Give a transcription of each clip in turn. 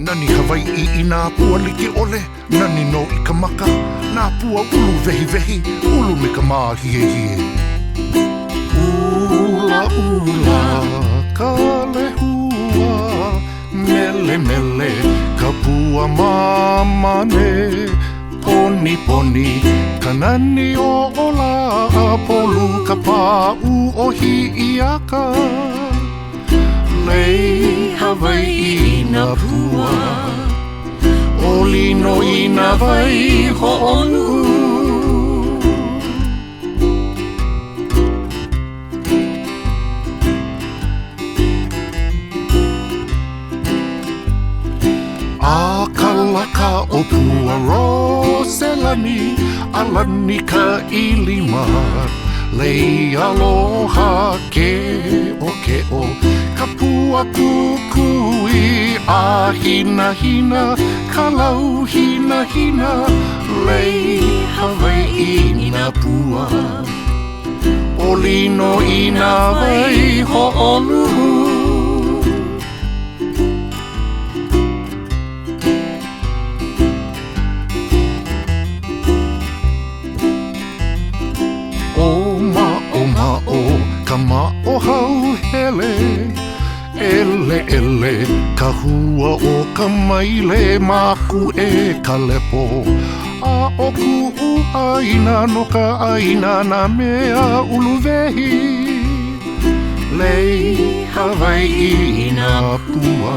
Nani Hawaii I nā pua like ole, nani no I ka maka, nā pua ulu vehi vehi, ulu me ka mā hie hie. Ula ula, ka lehua, mele mele, ka pua mamane, poni poni, ka nani o ola, polu ka pāu o hi'i aka. Lei Hawaii na pua, o lino I na vai ho'onu. A kalaka o pua roselani, alani ka ilima, lei aloha ke o, ka pua kukui, a hina hina, ka lau hina hina, lei Hawaii na pua, o lino I na vai ho'onu. Ka ma'o hau hele, ele ele, ka hua o ka maile maku e ka lepo. A o ku'u aina no ka aina na mea uluwehi. Lei Hawaii na pua,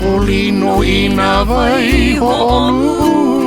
o lino I na vai ho'onu.